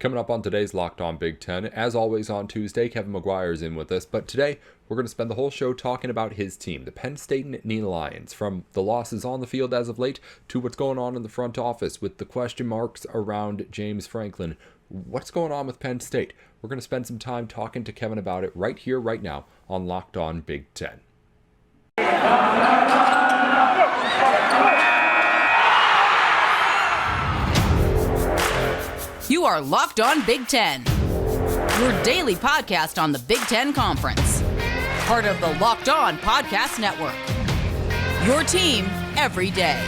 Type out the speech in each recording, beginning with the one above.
Coming up on today's Locked On Big Ten, as always on Tuesday, Kevin McGuire is in with us, but today we're going to spend the whole show talking about his team, the Penn State Nittany Lions, from the losses on the field as of late to what's going on in the front office with the question marks around James Franklin. What's going on with Penn State? We're going to spend some time talking to Kevin about it right here, right now on Locked On Big Ten. You are Locked On Big Ten, your daily podcast on the Big Ten Conference. Part of the Locked On Podcast Network. Your team every day.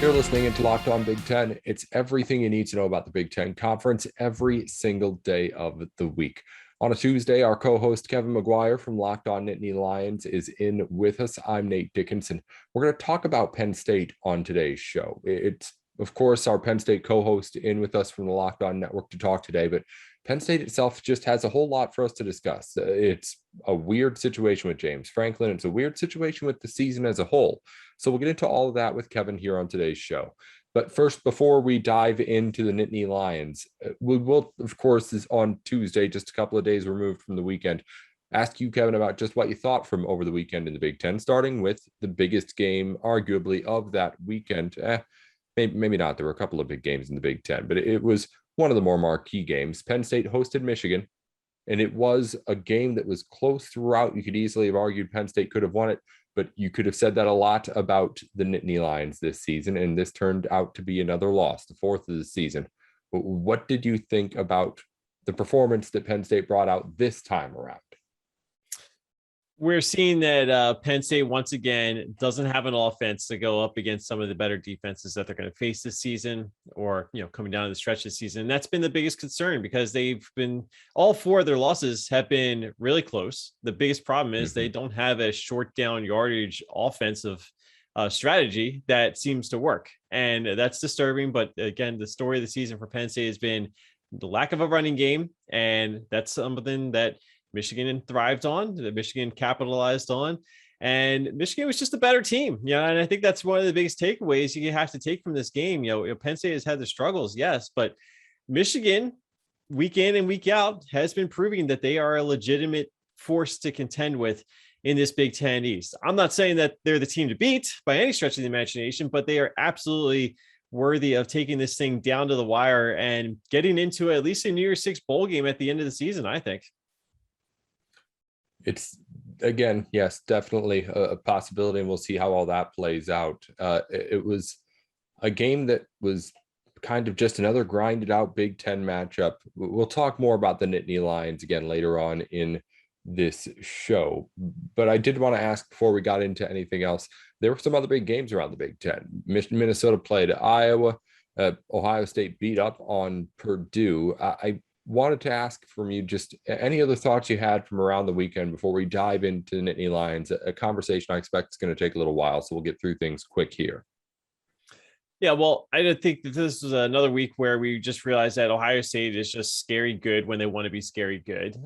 You're listening into Locked On Big Ten. It's everything you need to know about the Big Ten Conference every single day of the week. On a Tuesday, our co-host Kevin McGuire from Locked On Nittany Lions is in with us. I'm Nate Dickinson. We're going to talk about Penn State on today's show. It's, of course, our Penn State co-host in with us from the Locked On Network to talk today, but Penn State itself just has a whole lot for us to discuss. It's a weird situation with James Franklin. It's a weird situation with the season as a whole. So we'll get into all of that with Kevin here on today's show. But first, before we dive into the Nittany Lions, we will, of course, is on Tuesday, just a couple of days removed from the weekend, ask you, Kevin, about just what you thought from over the weekend in the Big Ten, starting with the biggest game, arguably, of that weekend. Maybe not. There were a couple of big games in the Big Ten, but it was one of the more marquee games. Penn State hosted Michigan, and it was a game that was close throughout. You could easily have argued Penn State could have won it, but you could have said that a lot about the Nittany Lions this season, and this turned out to be another loss, the fourth of the season. What did you think about the performance that Penn State brought out this time around? We're seeing that Penn State, once again, doesn't have an offense to go up against some of the better defenses that they're going to face this season or, coming down the stretch this season. And that's been the biggest concern because all four of their losses have been really close. The biggest problem is they don't have a short down yardage offensive strategy that seems to work. And that's disturbing. But again, the story of the season for Penn State has been the lack of a running game. And that's something that Michigan thrived on, that Michigan capitalized on, and Michigan was just a better team. And I think that's one of the biggest takeaways you have to take from this game. Penn State has had the struggles, yes, but Michigan, week in and week out, has been proving that they are a legitimate force to contend with in this Big Ten East. I'm not saying that they're the team to beat by any stretch of the imagination, but they are absolutely worthy of taking this thing down to the wire and getting into at least a New Year's Six bowl game at the end of the season, I think. It's, again, yes, definitely a possibility, and we'll see how all that plays out. It was a game that was kind of just another grinded out Big Ten matchup. We'll talk more about the Nittany Lions again later on in this show, but I did want to ask before we got into anything else, there were some other big games around the Big Ten. Minnesota played Iowa. Ohio State beat up on Purdue. I wanted to ask from you just any other thoughts you had from around the weekend before we dive into the Nittany Lions, a conversation I expect is going to take a little while, so we'll get through things quick here. Yeah, well, I didn't think that this was another week where we just realized that Ohio State is just scary good when they want to be scary good.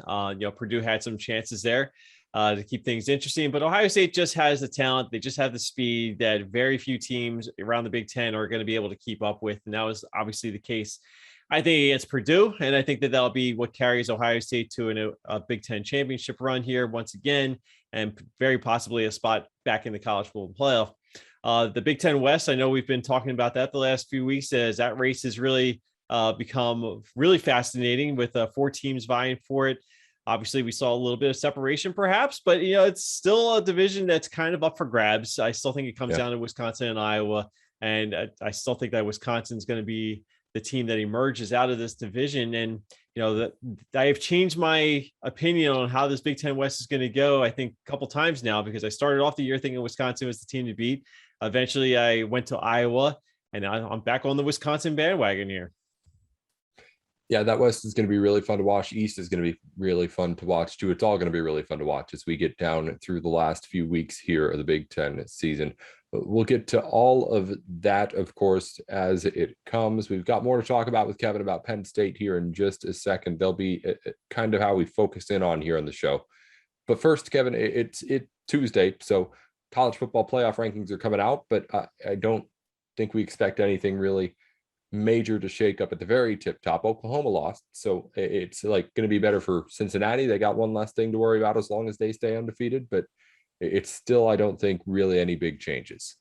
Purdue had some chances there to keep things interesting, but Ohio State just has the talent. They just have the speed that very few teams around the Big Ten are going to be able to keep up with, and that was obviously the case, I think, against Purdue, and I think that that'll be what carries Ohio State to a Big Ten championship run here once again, and very possibly a spot back in the college football playoff. The Big Ten West, I know we've been talking about that the last few weeks, as that race has really become really fascinating with 4 teams vying for it. Obviously, we saw a little bit of separation perhaps, but it's still a division that's kind of up for grabs. I still think it comes down to Wisconsin and Iowa, and I still think that Wisconsin's going to be the team that emerges out of this division. And, that I've changed my opinion on how this Big Ten West is going to go, I think a couple times now, because I started off the year thinking Wisconsin was the team to beat. Eventually I went to Iowa, and I'm back on the Wisconsin bandwagon here. Yeah, that West is going to be really fun to watch. East is going to be really fun to watch too. It's all going to be really fun to watch as we get down through the last few weeks here of the Big Ten season. We'll get to all of that, of course, as it comes. We've got more to talk about with Kevin about Penn State here in just a second. They'll be kind of how we focus in on here on the show. But first, Kevin, it's Tuesday, so college football playoff rankings are coming out, but I don't think we expect anything really major to shake up at the very tip top. Oklahoma lost, so it's like going to be better for Cincinnati. They got one less thing to worry about as long as they stay undefeated, but it's still, I don't think, really any big changes.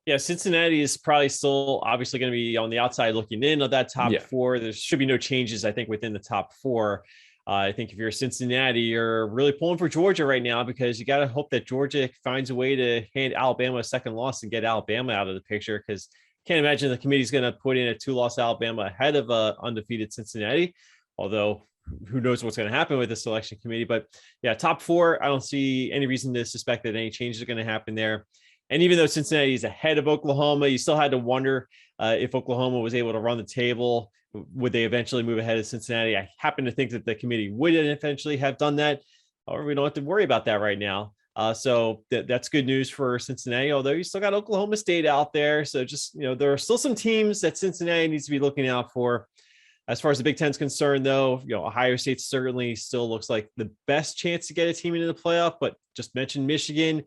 Yeah, Cincinnati is probably still obviously going to be on the outside looking in of that top four. There should be no changes, I think, within the top four. I think if you're Cincinnati, you're really pulling for Georgia right now, because you got to hope that Georgia finds a way to hand Alabama a second loss and get Alabama out of the picture, because can't imagine the committee's going to put in a 2-loss Alabama ahead of a undefeated Cincinnati, although who knows what's going to happen with the selection committee. But yeah, top four, I don't see any reason to suspect that any changes are going to happen there. And even though Cincinnati is ahead of Oklahoma, you still had to wonder if Oklahoma was able to run the table, would they eventually move ahead of Cincinnati? I happen to think that the committee would eventually have done that. However, we don't have to worry about that right now. So that's good news for Cincinnati, although you still got Oklahoma State out there. So just, there are still some teams that Cincinnati needs to be looking out for. As far as the Big Ten is concerned, though, Ohio State certainly still looks like the best chance to get a team into the playoff, but just mentioned Michigan.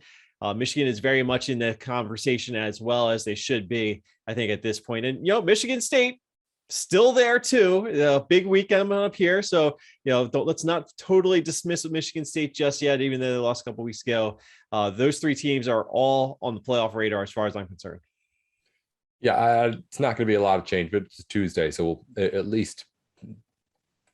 Michigan is very much in the conversation as well, as they should be, I think, at this point. And, Michigan State still there too. Big week coming up here. So, let's not totally dismiss Michigan State just yet, even though they lost a couple weeks ago. Those three teams are all on the playoff radar as far as I'm concerned. Yeah, it's not going to be a lot of change, but it's Tuesday, so we'll at least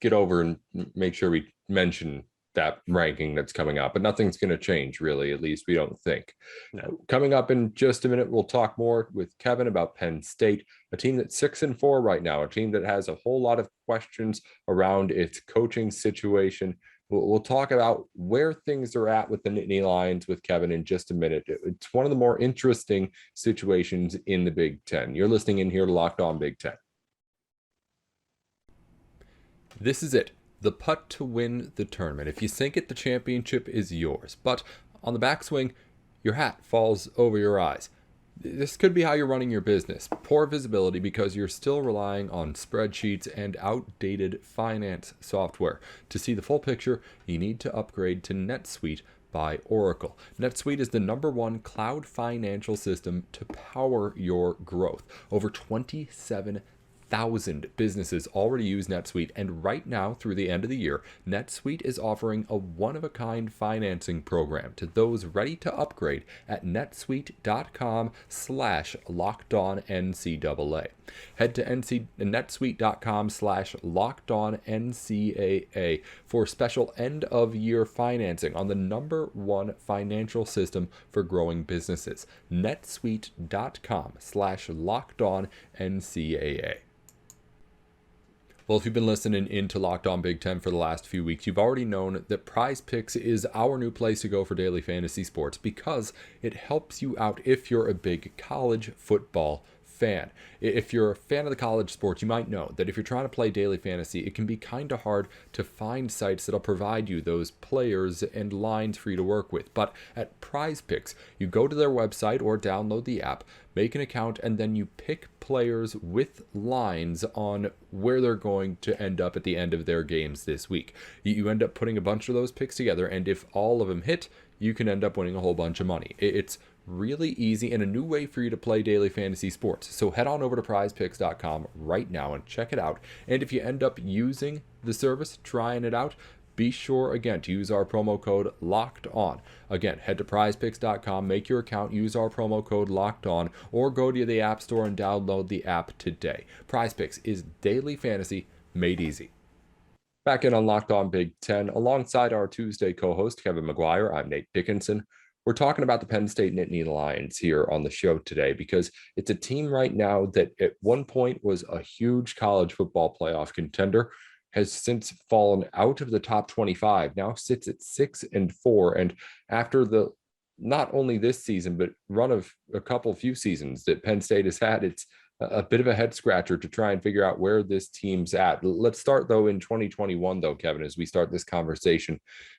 get over and make sure we mention that ranking that's coming up. But nothing's going to change, really, at least we don't think. No. Coming up in just a minute, we'll talk more with Kevin about Penn State, a team that's 6-4 right now, a team that has a whole lot of questions around its coaching situation. We'll talk about where things are at with the Nittany Lions with Kevin in just a minute. It's one of the more interesting situations in the Big Ten. You're listening in here to Locked On Big Ten. This is it. The putt to win the tournament. If you sink it, the championship is yours. But on the backswing, your hat falls over your eyes. This could be how you're running your business. Poor visibility because you're still relying on spreadsheets and outdated finance software. To see the full picture, you need to upgrade to NetSuite by Oracle. NetSuite is the #1 cloud financial system to power your growth. Over 27,000 businesses already use NetSuite, and right now through the end of the year, NetSuite is offering a one-of-a-kind financing program to those ready to upgrade at netsuite.com/LockedOnNCAA. Head to netsuite.com/LockedOnNCAA for special end-of-year financing on the #1 financial system for growing businesses. netsuite.com/LockedOnNCAA. Well, if you've been listening into Locked On Big Ten for the last few weeks, you've already known that Prize Picks is our new place to go for daily fantasy sports because it helps you out if you're a big college football fan. If you're a fan of the college sports, you might know that if you're trying to play daily fantasy, it can be kind of hard to find sites that'll provide you those players and lines for you to work with. But at Prize Picks, you go to their website or download the app, make an account, and then you pick players with lines on where they're going to end up at the end of their games this week. You end up putting a bunch of those picks together, and if all of them hit, you can end up winning a whole bunch of money. It's really easy and a new way for you to play daily fantasy sports. So head on over to prizepicks.com right now and check it out. And if you end up using the service, trying it out, be sure again to use our promo code LOCKEDON. Again, head to prizepicks.com, make your account, use our promo code LOCKEDON, or go to the App Store and download the app today. Prize Picks is daily fantasy made easy. Back in on Locked On Big Ten, alongside our Tuesday co-host Kevin McGuire, I'm Nate Dickinson. We're talking about the Penn State Nittany Lions here on the show today because it's a team right now that at one point was a huge college football playoff contender, has since fallen out of the top 25, now sits at 6-4. And after the not only this season, but run of a few seasons that Penn State has had, it's a bit of a head scratcher to try and figure out where this team's at. Let's start though in 2021 though, Kevin, as we start this conversation.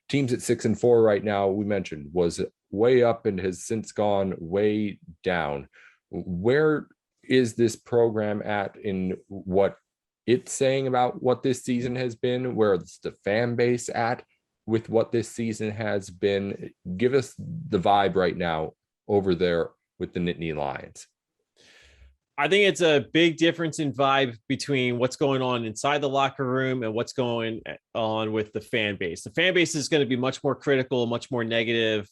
Teams at 6-4 right now, we mentioned, was way up and has since gone way down. Where is this program at in what it's saying about what this season has been? Where is the fan base at with what this season has been? Give us the vibe right now over there with the Nittany Lions. I think it's a big difference in vibe between what's going on inside the locker room and what's going on with the fan base. The fan base is going to be much more critical, much more negative.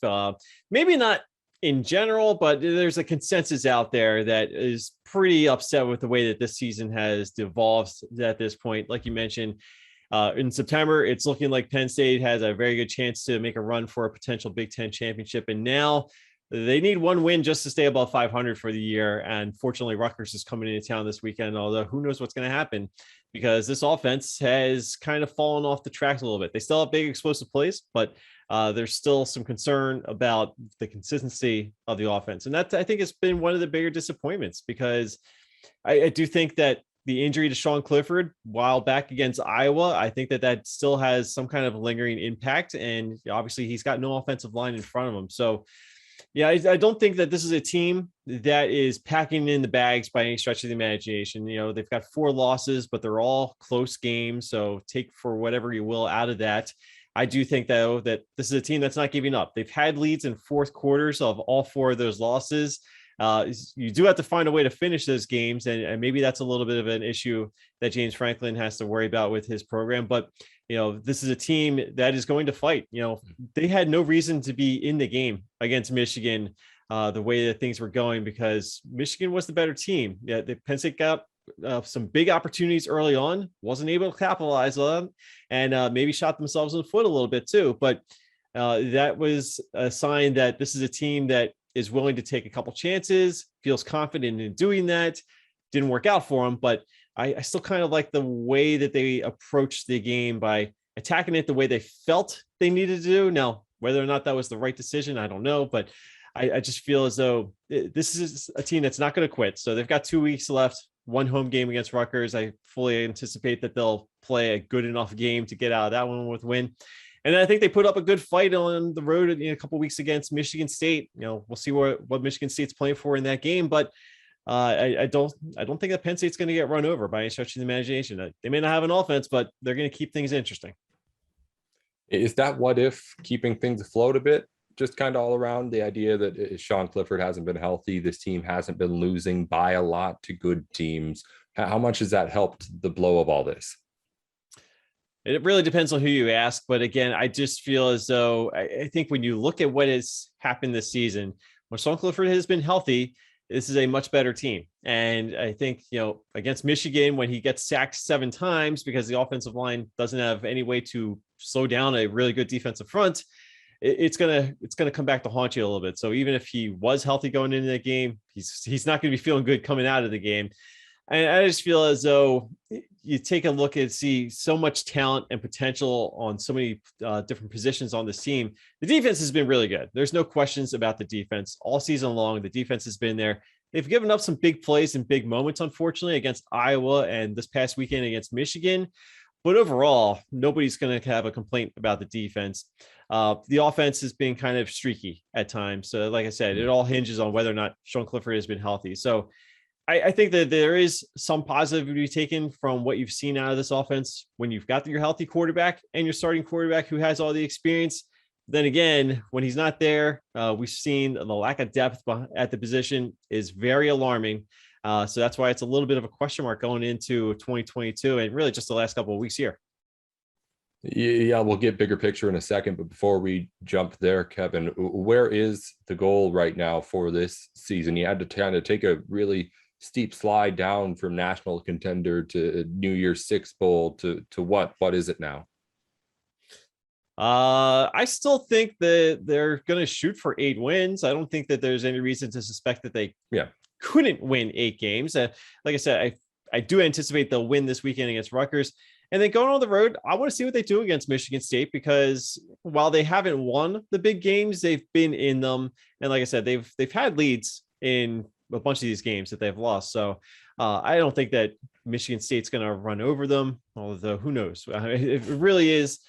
Maybe not in general, but there's a consensus out there that is pretty upset with the way that this season has evolved at this point. Like you mentioned, in September, it's looking like Penn State has a very good chance to make a run for a potential Big Ten championship. And now they need one win just to stay above 500 for the year. And fortunately, Rutgers is coming into town this weekend, although who knows what's going to happen, because this offense has kind of fallen off the tracks a little bit. They still have big explosive plays, but there's still some concern about the consistency of the offense. And that, I think, has been one of the bigger disappointments, because I do think that the injury to Sean Clifford while back against Iowa, I think that still has some kind of lingering impact. And obviously he's got no offensive line in front of him. So yeah, I don't think that this is a team that is packing in the bags by any stretch of the imagination. You know, they've got 4 losses, but they're all close games. So take for whatever you will out of that. I do think, though, that this is a team that's not giving up. They've had leads in fourth quarters of all 4 of those losses. You do have to find a way to finish those games. And maybe that's a little bit of an issue that James Franklin has to worry about with his program. But, you know, this is a team that is going to fight. You know, they had no reason to be in the game against Michigan the way that things were going, because Michigan was the better team. Yeah, the Penn State got some big opportunities early on, wasn't able to capitalize on them, and maybe shot themselves in the foot a little bit too. But that was a sign that this is a team that is willing to take a couple chances, feels confident in doing that. Didn't work out for them, but I still kind of like the way that they approached the game by attacking it the way they felt they needed to do. Now, whether or not that was the right decision, I don't know, but I just feel as though this is a team that's not going to quit. So they've got 2 weeks left, 1 home game against Rutgers. I fully anticipate that they'll play a good enough game to get out of that one with a win. And I think they put up a good fight on the road in a couple of weeks against Michigan State. You know, we'll see what Michigan State's playing for in that game, but I don't think that Penn State's going to get run over by any stretch of the imagination. They may not have an offense, but they're going to keep things interesting. Is that what if keeping things afloat a bit? Just kind of all around, the idea that Sean Clifford hasn't been healthy, this team hasn't been losing by a lot to good teams. How much has that helped the blow of all this? It really depends on who you ask. But again, I just feel as though I think when you look at what has happened this season, when Sean Clifford has been healthy, this is a much better team. And I think, you know, against Michigan, when he gets sacked 7 times because the offensive line doesn't have any way to slow down a really good defensive front, it's gonna come back to haunt you a little bit. So even if he was healthy going into that game, he's not going to be feeling good coming out of the game. And I just feel as though you take a look and see so much talent and potential on so many different positions on this team. The defense has been really good. There's no questions about the defense all season long. The defense has been there. They've given up some big plays and big moments, unfortunately, against Iowa and this past weekend against Michigan. But overall, nobody's going to have a complaint about the defense. The offense has been kind of streaky at times. So like I said, it all hinges on whether or not Sean Clifford has been healthy. So I think that there is some positive to be taken from what you've seen out of this offense when you've got your healthy quarterback and your starting quarterback who has all the experience. Then again, when he's not there, we've seen the lack of depth at the position is very alarming. So that's why it's a little bit of a question mark going into 2022 and really just the last couple of weeks here. Yeah, we'll get bigger picture in a second. But before we jump there, Kevin, where is the goal right now for this season? You had to kind of take a really steep slide down from national contender to New Year's Six Bowl to what is it now? I still think that they're going to shoot for 8 wins. I don't think that there's any reason to suspect that they couldn't win 8 games. Like I said, I do anticipate they'll win this weekend against Rutgers. And then going on the road, I want to see what they do against Michigan State, because while they haven't won the big games, they've been in them. And like I said, they've had leads in a bunch of these games that they've lost. So I don't think that Michigan State's going to run over them, although who knows? It really is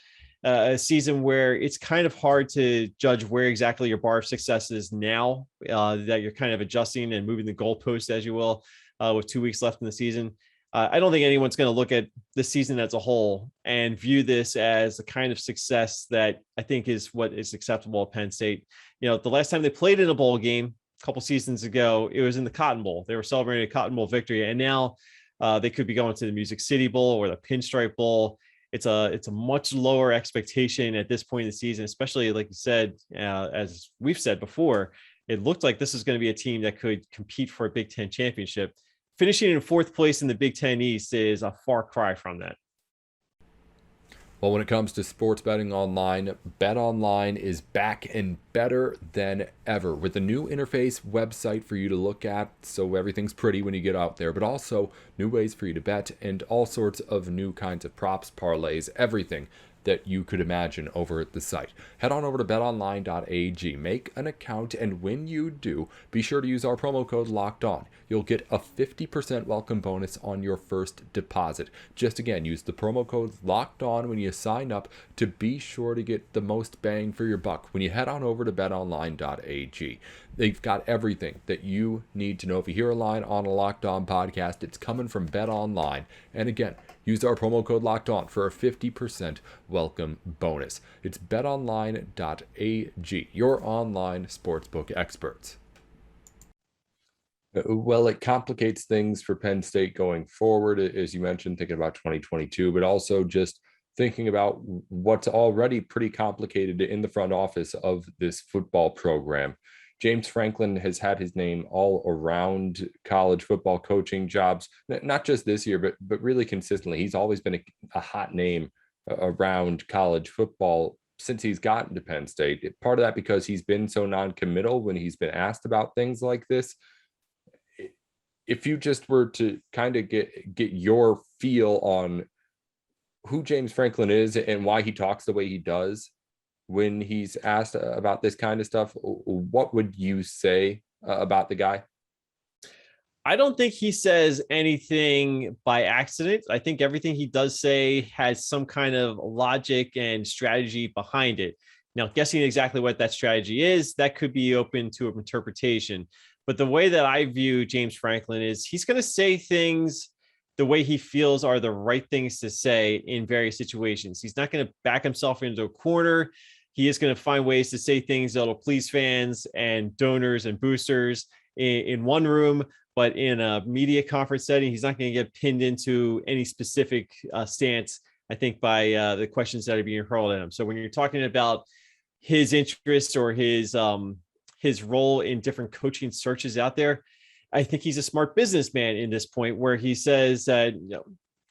a season where it's kind of hard to judge where exactly your bar of success is now that you're kind of adjusting and moving the goalpost, as you will, with 2 weeks left in the season. I don't think anyone's going to look at the season as a whole and view this as the kind of success that I think is what is acceptable at Penn State. You know, the last time they played in a bowl game, couple seasons ago, it was in the Cotton Bowl. They were celebrating a Cotton Bowl victory, and now they could be going to the Music City Bowl or the Pinstripe Bowl. It's a much lower expectation at this point in the season, especially like you said, as we've said before, it looked like this is going to be a team that could compete for a Big Ten championship. Finishing in fourth place in the Big Ten East is a far cry from that. Well, when it comes to sports betting online, BetOnline is back and better than ever with a new interface website for you to look at, so everything's pretty when you get out there, but also new ways for you to bet and all sorts of new kinds of props, parlays, everything that you could imagine over at the site. Head on over to betonline.ag, make an account, and when you do, be sure to use our promo code LOCKEDON. You'll get a 50% welcome bonus on your first deposit. Just again, use the promo code LOCKEDON when you sign up to be sure to get the most bang for your buck when you head on over to betonline.ag. They've got everything that you need to know. If you hear a line on a Locked On podcast, it's coming from BetOnline. And again, use our promo code Locked On for a 50% welcome bonus. It's betonline.ag, your online sportsbook experts. Well, it complicates things for Penn State going forward, as you mentioned, thinking about 2022, but also just thinking about what's already pretty complicated in the front office of this football program. James Franklin has had his name all around college football coaching jobs, not just this year, but really consistently. He's always been a hot name around college football since he's gotten to Penn State. Part of that because he's been so non-committal when he's been asked about things like this. If you just were to kind of get your feel on who James Franklin is and why he talks the way he does when he's asked about this kind of stuff, what would you say about the guy? I don't think he says anything by accident. I think everything he does say has some kind of logic and strategy behind it. Now, guessing exactly what that strategy is, that could be open to interpretation. But the way that I view James Franklin is he's going to say things the way he feels are the right things to say in various situations. He's not going to back himself into a corner. He is going to find ways to say things that'll please fans and donors and boosters in one room, but in a media conference setting, he's not going to get pinned into any specific stance, I think, by the questions that are being hurled at him. So when you're talking about his interests or his role in different coaching searches out there, I think he's a smart businessman in this point where he says that,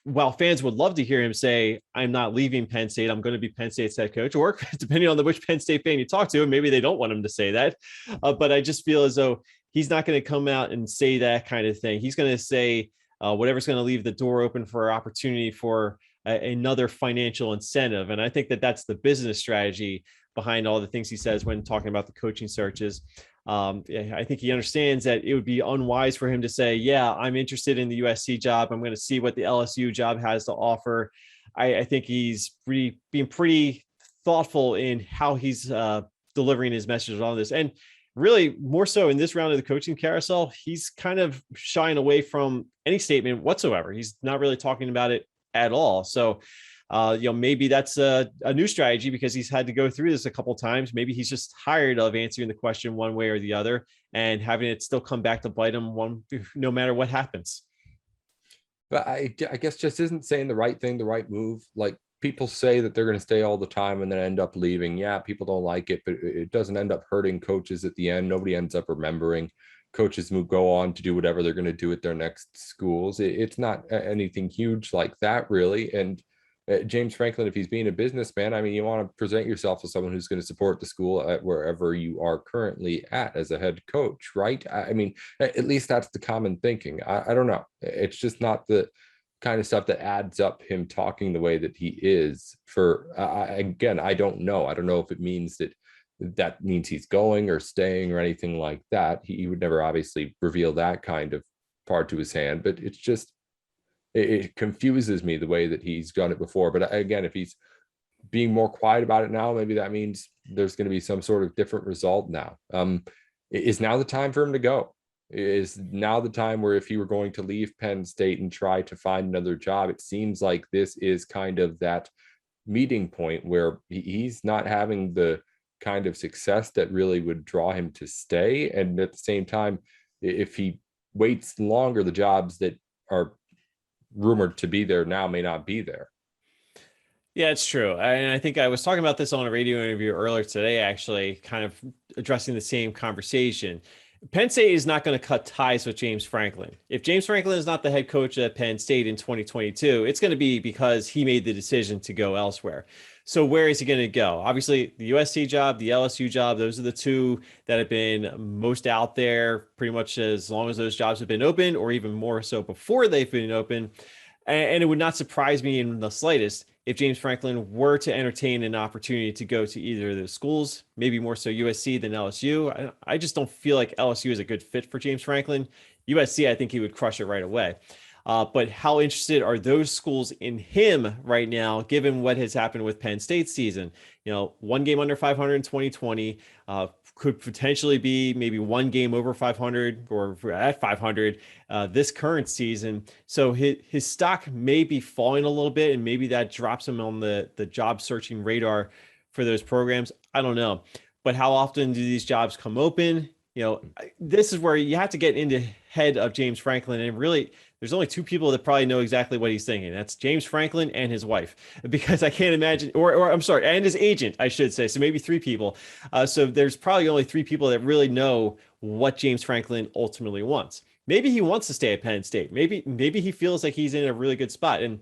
while fans would love to hear him say, I'm not leaving Penn State, I'm going to be Penn State's head coach, or depending on which Penn State fan you talk to, maybe they don't want him to say that. But I just feel as though he's not going to come out and say that kind of thing. He's going to say whatever's going to leave the door open for opportunity for another financial incentive. And I think that that's the business strategy behind all the things he says when talking about the coaching searches. I think he understands that it would be unwise for him to say, yeah, I'm interested in the USC job. I'm going to see what the LSU job has to offer. I think he's being pretty thoughtful in how he's delivering his message on this. And really more so in this round of the coaching carousel, he's kind of shying away from any statement whatsoever. He's not really talking about it at all. So maybe that's a new strategy because he's had to go through this a couple of times. Maybe he's just tired of answering the question one way or the other and having it still come back to bite him no matter what happens. But I guess just isn't saying the right thing, the right move. Like people say that they're going to stay all the time and then end up leaving. Yeah, people don't like it, but it doesn't end up hurting coaches at the end. Nobody ends up remembering. Coaches will go on to do whatever they're going to do at their next schools. It's not anything huge like that, really. And James Franklin, if he's being a businessman, I mean, you want to present yourself as someone who's going to support the school at wherever you are currently at as a head coach, right? I mean, at least that's the common thinking. I don't know. It's just not the kind of stuff that adds up him talking the way that he is. Again, I don't know. I don't know if it means that means he's going or staying or anything like that. He would never obviously reveal that kind of part to his hand, but it's just, it confuses me the way that he's done it before. But again, if he's being more quiet about it now, maybe that means there's going to be some sort of different result now. Is now the time for him to go? Is now the time where if he were going to leave Penn State and try to find another job, it seems like this is kind of that meeting point where he's not having the kind of success that really would draw him to stay. And at the same time, if he waits longer, the jobs that are rumored to be there now may not be there. Yeah, it's true. And I think I was talking about this on a radio interview earlier today, actually, kind of addressing the same conversation. Penn State is not going to cut ties with James Franklin. If James Franklin is not the head coach at Penn State in 2022, it's going to be because he made the decision to go elsewhere. So where is he going to go? Obviously, the USC job, the LSU job, those are the two that have been most out there pretty much as long as those jobs have been open, or even more so before they've been open. And it would not surprise me in the slightest if James Franklin were to entertain an opportunity to go to either of those schools, maybe more so USC than LSU. I just don't feel like LSU is a good fit for James Franklin. USC, I think he would crush it right away. But how interested are those schools in him right now, given what has happened with Penn State's season? One game under 500 in 2020, could potentially be maybe one game over 500 or at 500 this current season. So his stock may be falling a little bit, and maybe that drops him on the job searching radar for those programs. I don't know. But how often do these jobs come open? This is where you have to get into head of James Franklin, and really there's only two people that probably know exactly what he's thinking. That's James Franklin and his wife, because I can't imagine, or I'm sorry, and his agent, I should say. So maybe three people. So there's probably only three people that really know what James Franklin ultimately wants. Maybe he wants to stay at Penn State. Maybe he feels like he's in a really good spot. And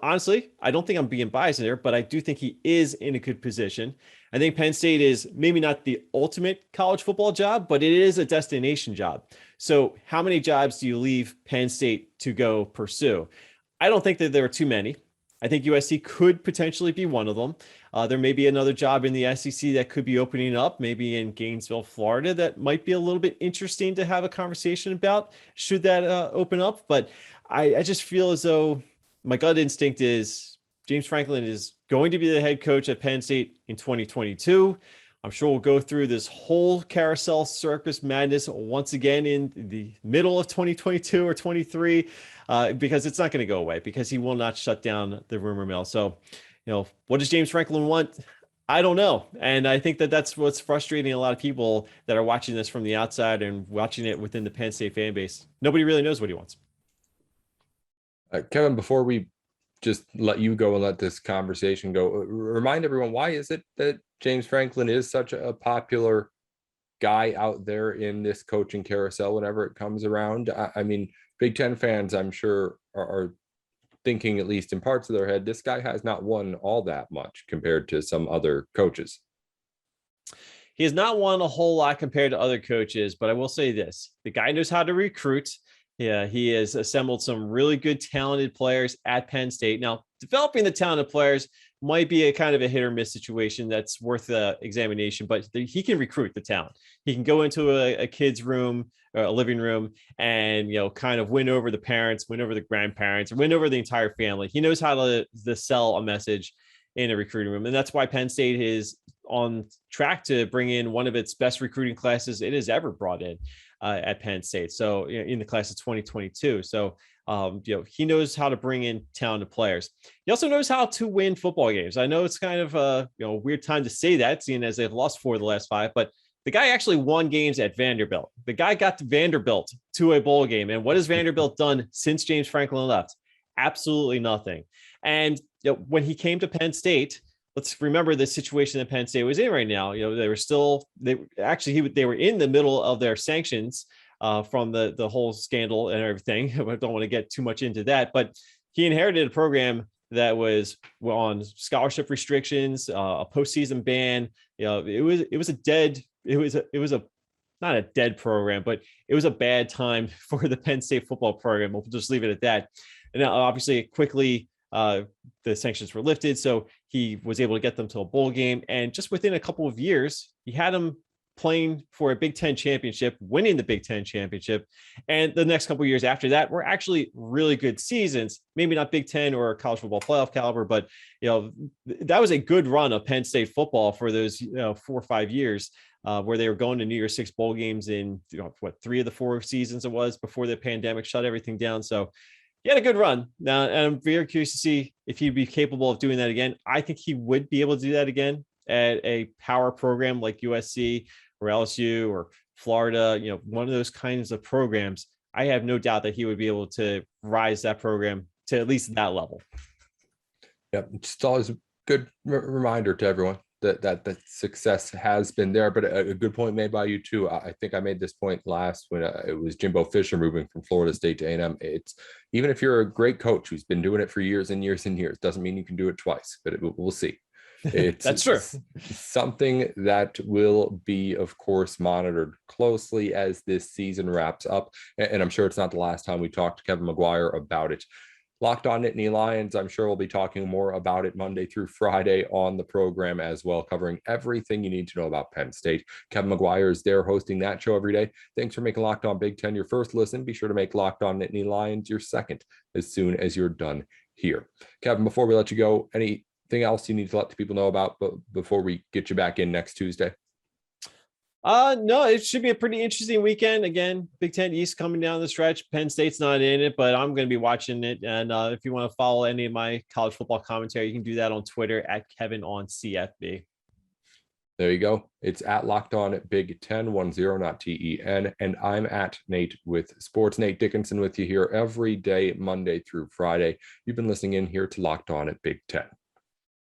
honestly, I don't think I'm being biased there, but I do think he is in a good position. I think Penn State is maybe not the ultimate college football job, but it is a destination job. So how many jobs do you leave Penn State to go pursue? I don't think that there are too many. I think USC could potentially be one of them. There may be another job in the SEC that could be opening up, maybe in Gainesville, Florida, that might be a little bit interesting to have a conversation about, should that open up. But I just feel as though my gut instinct is James Franklin is going to be the head coach at Penn State in 2022. I'm sure we'll go through this whole carousel circus madness once again in the middle of 2022 or 23, because it's not going to go away, because he will not shut down the rumor mill. So, what does James Franklin want? I don't know. And I think that that's what's frustrating a lot of people that are watching this from the outside and watching it within the Penn State fan base. Nobody really knows what he wants. Kevin, before we just let you go and let this conversation go, remind everyone, why is it that James Franklin is such a popular guy out there in this coaching carousel whenever it comes around? I mean, Big Ten fans, I'm sure, are thinking, at least in parts of their head, this guy has not won all that much compared to some other coaches. He has not won a whole lot compared to other coaches, but I will say this: the guy knows how to recruit. Yeah, he has assembled some really good, talented players at Penn State. Now, developing the talented players might be a kind of a hit or miss situation that's worth examination, but he can recruit the talent. He can go into a kid's room, a living room, and kind of win over the parents, win over the grandparents, win over the entire family. He knows how to sell a message in a recruiting room, and that's why Penn State is on track to bring in one of its best recruiting classes it has ever brought in at Penn State. So in the class of 2022. So he knows how to bring in talented players. He also knows how to win football games. I know it's kind of a weird time to say that, seeing as they've lost 4 of the last 5, but the guy actually won games at Vanderbilt. The guy got Vanderbilt to a bowl game. And what has Vanderbilt done since James Franklin left? Absolutely nothing. And when he came to Penn State, let's remember the situation that Penn State was in right now. They were in the middle of their sanctions from the whole scandal and everything. I don't want to get too much into that, but he inherited a program that was on scholarship restrictions, a postseason ban. It was not a dead program, but it was a bad time for the Penn State football program. We'll just leave it at that. And now, obviously, quickly, the sanctions were lifted, so he was able to get them to a bowl game. And just within a couple of years, he had them playing for a Big Ten championship, winning the Big Ten championship. And the next couple of years after that were actually really good seasons, maybe not Big Ten or college football playoff caliber, but that was a good run of Penn State football for those 4 or 5 years where they were going to New Year's Six bowl games in 3 of the 4 seasons it was before the pandemic shut everything down. So he had a good run. Now, and I'm very curious to see if he'd be capable of doing that again. I think he would be able to do that again. at a power program like USC or LSU or Florida, one of those kinds of programs, I have no doubt that he would be able to rise that program to at least that level. Yep. It's always a good reminder to everyone that success has been there, but a good point made by you too. I think I made this point last when it was Jimbo Fisher moving from Florida State to A&M. It's even if you're a great coach who's been doing it for years and years and years, doesn't mean you can do it twice, but we'll see. It's That's true. Something that will be, of course, monitored closely as this season wraps up. And I'm sure it's not the last time we talk to Kevin McGuire about it. Locked on Nittany Lions, I'm sure we'll be talking more about it Monday through Friday on the program as well, covering everything you need to know about Penn State. Kevin McGuire is there hosting that show every day. Thanks for making Locked On Big Ten your first listen. Be sure to make Locked On Nittany Lions your second as soon as you're done here. Kevin, before we let you go, anything else you need to let the people know about before we get you back in next Tuesday? No, it should be a pretty interesting weekend. Again, Big Ten East coming down the stretch. Penn State's not in it, but I'm going to be watching it. And if you want to follow any of my college football commentary, you can do that on Twitter at KevinOnCFB. There you go. It's at Locked On Big Ten 10, not TEN. And I'm at Nate with Sports. Nate Dickinson with you here every day, Monday through Friday. You've been listening in here to Locked On at Big Ten.